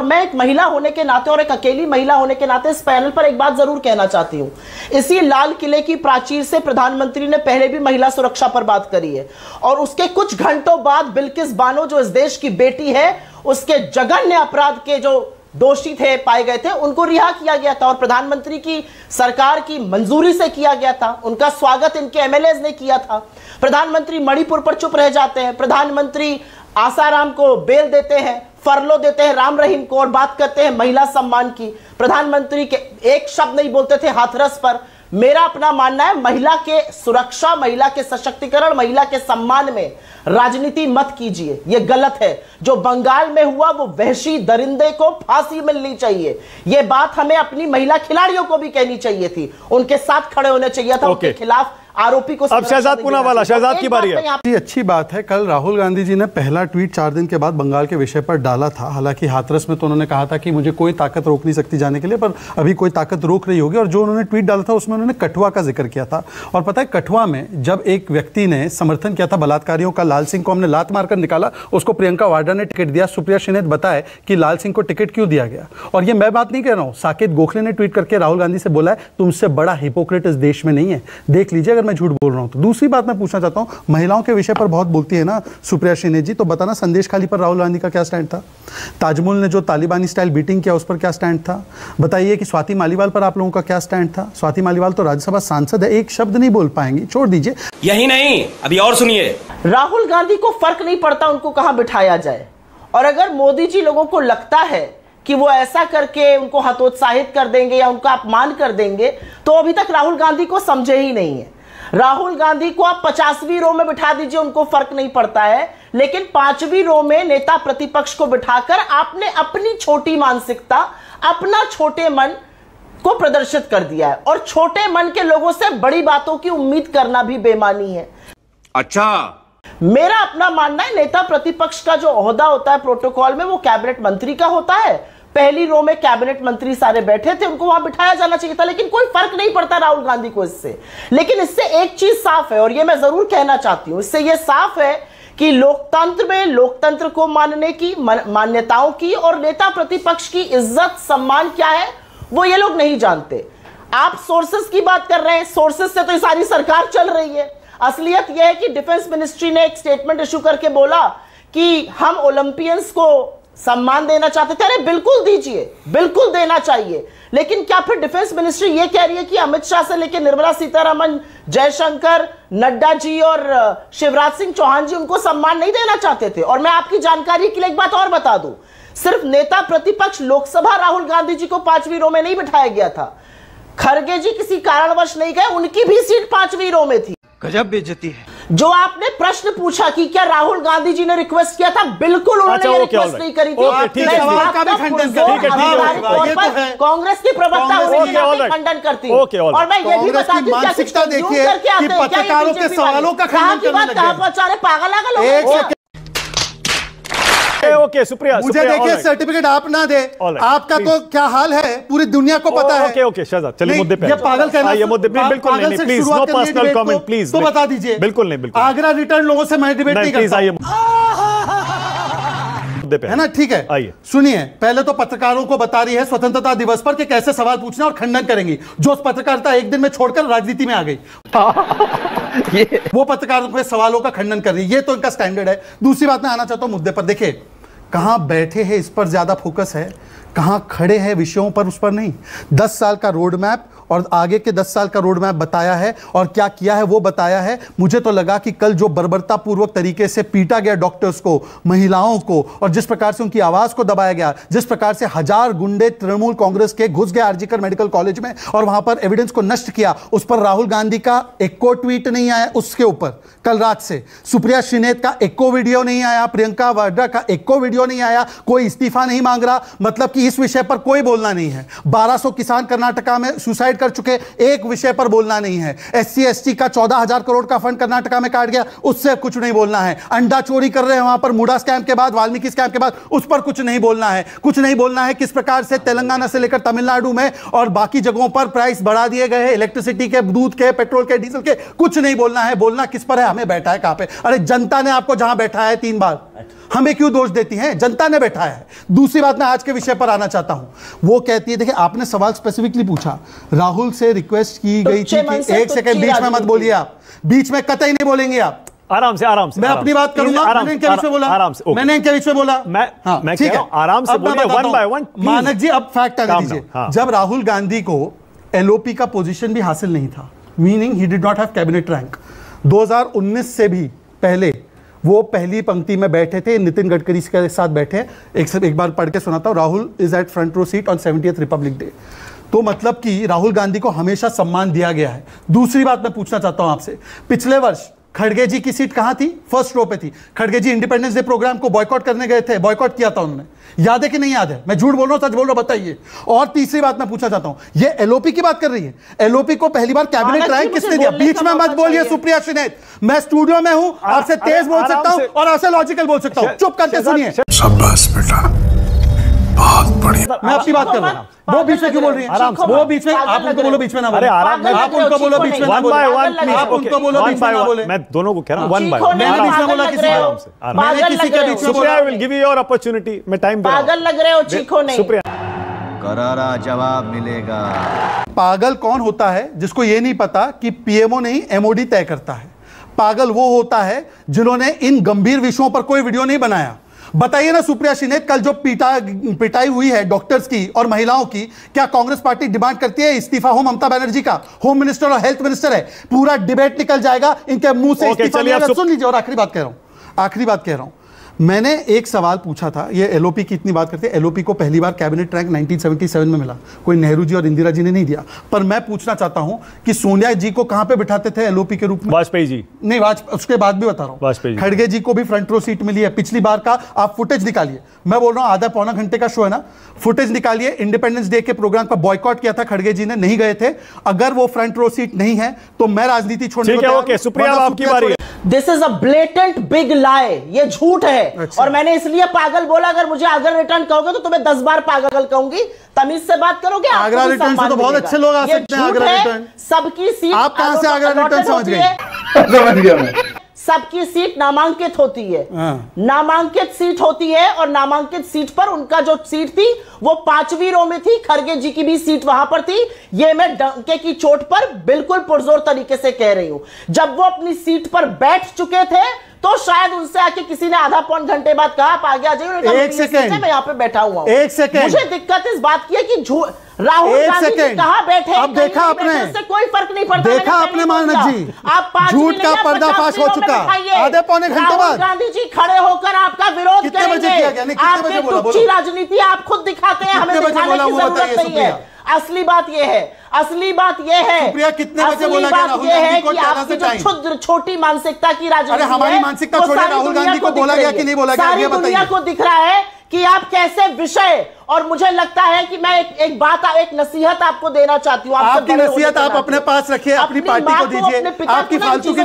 मैं एक महिला होने के नाते और एक अकेली महिला होने के नाते इस पैनल पर एक बात जरूर कहना चाहती हूं। इसी लाल किले की प्राचीर से प्रधानमंत्री ने पहले भी महिला सुरक्षा पर बात करी है और उसके कुछ घंटों बाद बिल्किस बानो जो इस देश की बेटी है, उसके जघन्य अपराध के जो दोषी थे पाए गए थे, उनको रिहा किया गया था और प्रधानमंत्री की सरकार की मंजूरी से किया गया था। उनका स्वागत इनके एमएलए ने किया था। प्रधानमंत्री मणिपुर पर चुप रह जाते हैं, प्रधानमंत्री आसाराम को बेल देते हैं, फरलो देते हैं राम रहीम को और बात करते हैं महिला सम्मान की। प्रधानमंत्री के एक शब्द नहीं बोलते थे हाथरस पर। मेरा अपना मानना है महिला के सुरक्षा, महिला के सशक्तिकरण, महिला के सम्मान में राजनीति मत कीजिए, यह गलत है। जो बंगाल में हुआ वो वहशी दरिंदे को फांसी मिलनी चाहिए। यह बात हमें अपनी महिला खिलाड़ियों को भी कहनी चाहिए थी, उनके साथ खड़े होने चाहिए था, उनके खिलाफ आरोपी को। अब शहजाद पूनावाला, शहजाद की बारी है। ये अच्छी बात है, कल राहुल गांधी जी ने पहला ट्वीट 4 दिन के बाद बंगाल के विषय पर डाला था। हालांकि हाथरस में तो उन्होंने कहा था कि मुझे कोई ताकत रोक नहीं सकती जाने के लिए, पर अभी कोई ताकत रोक रही होगी। और जो उन्होंने ट्वीट डाला था उसमें उन्होंने कठुआ का जिक्र किया था। और पता है, कठुआ में जब एक व्यक्ति ने समर्थन किया था बलात्कारियों का, लाल सिंह को हमने लात मारकर निकाला, उसको प्रियंका वाड्रा ने टिकट दिया। सुप्रिया श्रीनेत बताए कि लाल सिंह को टिकट क्यों दिया गया। और ये मैं बात नहीं कह रहा हूं, साकेत गोखले ने ट्वीट करके राहुल गांधी से बोला है तुमसे बड़ा हिपोक्रेट इस देश में नहीं है, देख लीजिए अगर मैं झूठ बोल रहा हूं तो। दूसरी बात मैं पूछना चाहता हूं, महिलाओं के विषय पर बहुत बोलती है ना सुप्रिया श्रीनेत जी, तो बताना संदेश खाली पर राहुल गांधी का क्या स्टैंड था? ताजमहल ने जो तालिबानी स्टाइल बीटिंग किया उस पर क्या स्टैंड था? बताइए कि स्वाति मालीवाल पर आप लोगों का क्या स्टैंड था? स्वाति मालीवाल तो राज्यसभा सांसद है, एक शब्द नहीं बोल पाएंगी, छोड़ दीजिए। यही नहीं, अभी और सुनिए। राहुल गांधी को फर्क नहीं पड़ता उनको कहां बिठाया जाए, और अगर मोदी जी लोगों को लगता है कि वो ऐसा करके उनको हतोत्साहित कर देंगे या उनका अपमान कर देंगे, तो अभी तक राहुल गांधी को समझे ही नहीं है। राहुल गांधी को आप 50वीं रो में बिठा दीजिए, उनको फर्क नहीं पड़ता है, लेकिन 5वीं रो में नेता प्रतिपक्ष को बिठाकर आपने अपनी छोटी मानसिकता, अपना छोटे मन को प्रदर्शित कर दिया है। और छोटे मन के लोगों से बड़ी बातों की उम्मीद करना भी बेईमानी है। अच्छा, मेरा अपना मानना है नेता प्रतिपक्ष का जो ओहदा होता है प्रोटोकॉल में, वो कैबिनेट मंत्री का होता है। पहली रो में कैबिनेट मंत्री सारे बैठे थे, उनको वहां बिठाया जाना चाहिए था, लेकिन कोई फर्क नहीं पड़ता राहुल गांधी को इससे। लेकिन इससे एक चीज साफ है, और ये मैं जरूर कहना चाहती हूं, इससे यह साफ है कि लोकतंत्र में लोकतंत्र को मानने की, मान्यताओं की और नेता प्रतिपक्ष की इज्जत सम्मान क्या है वो ये लोग नहीं जानते। आप सोर्सेस की बात कर रहे हैं, सोर्सेस से तो सारी सरकार चल रही है। असलियत यह है कि डिफेंस मिनिस्ट्री ने एक स्टेटमेंट इशू करके बोला कि हम ओलंपियंस को सम्मान देना चाहते थे। अरे बिल्कुल दीजिए, बिल्कुल देना चाहिए, लेकिन क्या फिर डिफेंस मिनिस्ट्री ये कह रही है कि अमित शाह से लेकर निर्मला सीतारमण, जयशंकर, नड्डा जी और शिवराज सिंह चौहान जी उनको सम्मान नहीं देना चाहते थे? और मैं आपकी जानकारी के लिए एक बात और बता दूं, सिर्फ नेता प्रतिपक्ष लोकसभा राहुल गांधी जी को 5वीं रो में नहीं बिठाया गया था। खरगे जी किसी कारणवश नहीं गए, उनकी भी सीट 5वीं रो में थी। गजब बेइज्जती है। जो आपने प्रश्न पूछा कि क्या राहुल गांधी जी ने रिक्वेस्ट किया था, बिल्कुल उन्होंने रिक्वेस्ट नहीं करी थी। कांग्रेस की प्रवक्ता खंडन करती हूँ, और मैं ये भी बताती हूँ कि पत्रकारों के सवालों का खंडन करने पागल ओके सुप्रिया, मुझे देखिए सर्टिफिकेट आप ना दे, आपका तो क्या हाल है पूरी दुनिया को पता है। ओके ओके शहजाद, चलिए मुद्दे पे। ये पागल कहना, ये मुद्दे पे बिल्कुल नहीं, please no personal comment please. तो बता दीजिए। बिल्कुल नहीं, बिल्कुल। आगरा रिटर्न लोगों से मैं डिबेट नहीं करता, है ना? ठीक है, आइए सुनिए। पहले तो पत्रकारों को बता रही है स्वतंत्रता दिवस पर कि कैसे सवाल पूछना और खंडन करेंगी। जो पत्रकारिता एक दिन में छोड़कर राजनीति में आ गई, वो पत्रकारों के सवालों का खंडन कर रही है, ये तो इनका स्टैंडर्ड है। दूसरी बात मैं आना चाहता हूं मुद्दे पर। देखिए, कहां बैठे हैं इस पर ज्यादा फोकस है, कहां खड़े हैं विषयों पर उस पर नहीं। 10 साल का रोड मैप और आगे के 10 साल का रोड मैप बताया है और क्या किया है वो बताया है। मुझे तो लगा कि कल जो बर्बरतापूर्वक तरीके से पीटा गया डॉक्टर्स को, महिलाओं को, और जिस प्रकार से उनकी आवाज को दबाया गया, जिस प्रकार से 1000 गुंडे तृणमूल कांग्रेस के घुस गए आरजीकर मेडिकल कॉलेज में और वहां पर एविडेंस को नष्ट किया, उस पर राहुल गांधी का एको ट्वीट नहीं आया। उसके ऊपर कल रात से सुप्रिया श्रीनेत का एको वीडियो नहीं आया, प्रियंका वाड्रा का एको वीडियो नहीं आया, कोई इस्तीफा नहीं मांग रहा। मतलब कि इस विषय पर कोई बोलना नहीं है। 1200 किसान कर्नाटका में सुसाइड कर चुके, एक विषय पर बोलना नहीं है। SC ST का 14,000 करोड़ का फंड कर्नाटका में काट गया, उससे कुछ नहीं बोलना है। अंडा चोरी कर रहे हैं वहां पर, मुडा स्कैम के बाद, वाल्मीकि स्कैम के बाद, उस पर कुछ नहीं बोलना है। कुछ नहीं बोलना है किस प्रकार से तेलंगाना से लेकर तमिलनाडु में और बाकी जगहों पर प्राइस बढ़ा दिए गए हैं, इलेक्ट्रिसिटी के, दूध के, पेट्रोल के, डीजल के। कुछ नहीं बोलना है। बोलना किस पर है? हमें बैठा है कहां पे? अरे जनता ने आपको जहां बैठा है 3 बार हमें क्यों दोष देती हैं? जनता ने बैठाया है। दूसरी बात, मैं आज के विषय पर आना चाहता हूं। वो कहती है, देखिए आपने सवाल स्पेसिफिकली पूछा, राहुल से रिक्वेस्ट की गई थी कि एक सेकंड बीच में मत बोलिए, आप बीच में कतई नहीं बोलेंगे आप। आराम से मैं अपनी बात करूंगा। मैंने इनके बीच में बोला, आराम से, मैंने इनके बीच में बोला, मैं ठीक है, आराम से बोलिए, वन बाय वन। मानक जी अब फैक्ट आगे दीजिए। जब राहुल गांधी को एलओपी का पोजीशन भी हासिल नहीं था, meaning he did not have cabinet rank, 2019 से भी पहले वो पहली पंक्ति में बैठे थे, नितिन गडकरी के साथ बैठे। एक बार पढ़ के सुनाता हूं, Rahul is at front row seat on 70th republic day. तो मतलब कि राहुल गांधी को हमेशा सम्मान दिया गया है। दूसरी बात मैं पूछना चाहता हूं आपसे, पिछले वर्ष खड़गे जी की सीट कहां थी? फर्स्ट रो पे थी। खड़गे जी इंडिपेंडेंस डे प्रोग्राम को बॉयकॉट करने गए थे, बॉयकॉट किया था उन्होंने, याद है कि नहीं याद है? मैं झूठ बोल रहा हूं, सच बोल रहा हूं, बताइए। और तीसरी बात मैं पूछना चाहता हूं, ये एलओपी की बात कर रही है, एलओपी को पहली बार कैबिनेट रैंक किसने दिया? बीच में मत बोलिए सुप्रिया श्रीनेत, मैं स्टूडियो में हूं, आपसे तेज बोल सकता हूं और आपसे लॉजिकल बोल सकता हूं, चुप करके सुनिए। शाबाश बेटा, बहुत बढ़िया। मैं आपकी बात कर रहा हूं, वो बीच में क्यों बोल रही है? वो बीच में, आप उनको बोलो बीच में ना बोले। आप उनको बोलो बीच में ना बोले। आप उनको बोलो बीच में ना बोले। मैं दोनों को कह रहा हूं, वन बाय वन। मैंने बीच में बोला किसी को? मैंने किसी के बीच में बोला? I will give you your opportunity. मैं टाइम दे रहा हूं। पागल लग रहे हो, चीखो नहीं। सुप्रिया, करारा जवाब मिलेगा। पागल कौन होता है जिसको ये नहीं पता कि पीएमओ नहीं एमओडी तय करता है? पागल वो होता है जिन्होंने इन गंभीर विषयों पर कोई वीडियो नहीं बनाया। बताइए ना सुप्रिया श्रीनेत, कल जो पिटाई हुई है डॉक्टर्स की और महिलाओं की, क्या कांग्रेस पार्टी डिमांड करती है इस्तीफा हो ममता बनर्जी का? होम मिनिस्टर और हेल्थ मिनिस्टर है, पूरा डिबेट निकल जाएगा इनके मुंह से। इस्तीफा सुन लीजिए। और आखिरी बात कह रहा हूं, मैंने एक सवाल पूछा था, ये एलओपी की इतनी बात करते हैं, एलओपी को पहली बार कैबिनेट रैंक 1977 में मिला, कोई नेहरू जी और इंदिरा जी ने नहीं दिया। पर मैं पूछना चाहता हूं कि सोनिया जी को कहां पे बिठाते थे एलओपी के रूप में? वाजपेयी जी। नहीं, उसके बाद भी बता रहा हूं, वाजपेयी। खड़गे जी को भी फ्रंट रो सीट मिली है। पिछली बार का आप फुटेज निकालिए, मैं बोल रहा हूं आधा पौना घंटे का शो है ना, फुटेज निकालिए। इंडिपेंडेंस डे के प्रोग्राम का बॉयकॉट किया था खड़गे जी ने, नहीं गए थे। अगर वो फ्रंट रो सीट नहीं है तो मैं राजनीति छोड़ने को ओके, सुप्रिया आपकी बारी है। This is a blatant big lie, ये झूठ है। अच्छा। और मैंने इसलिए पागल बोला, अगर मुझे अगर रिटर्न कहोगे तो तुम्हें 10 बार पागल कहूंगी। तमीज से बात करोगे। आगरा रिटर्न से तो बहुत अच्छे लोग आ सकते हैं। आगरा रिटर्न, सबकी सीट, आप कहां से आगरा रिटर्न समझ गए? समझ गया मैं। सबकी सीट नामांकित होती है, नामांकित सीट होती है, और नामांकित सीट पर उनका जो सीट थी वो 5वीं रो में थी। खड़गे जी की भी सीट वहां पर थी। ये मैं डंके की चोट पर बिल्कुल पुरजोर तरीके से कह रही हूं। जब वो अपनी सीट पर बैठ चुके थे तो शायद उनसे आके किसी ने आधा पौन घंटे बाद कहा आप आगे आ जाइए। एक सेकंड, मैं यहाँ पे बैठा हुआ हूं। एक सेकंड, मुझे दिक्कत इस बात की है कि राहुल गांधी जी कहां बैठे, अब देखा आपने, से कोई फर्क नहीं पड़ता। देखा आपने मानक जी, आप झूठ का पर्दाफाश हो चुका। आधे पौने घंटे बाद गांधी जी खड़े होकर आपका विरोध करेंगे। आपकी टुच्ची राजनीति आप खुद दिखाते हैं, हमें दिखाने की जरूरत नहीं है। असली बात यह है, असली बात यह है, सुप्रिया कितने बजे बोला कि राहुल गांधी को आपकी जो क्षुद्र छोटी मानसिकता की राजनीति है, हमारी मानसिकता छोड़िए, राहुल गांधी को बोला गया कि नहीं बोला गया? सारी दुनिया को दिख रहा है कि आप कैसे विषय, और मुझे लगता है कि मैं एक बात, एक नसीहत आपको देना चाहती हूँ। आपकी नसीहत आप अपने पास रखिए, अपनी पार्टी को दीजिए। आपकी फालतू की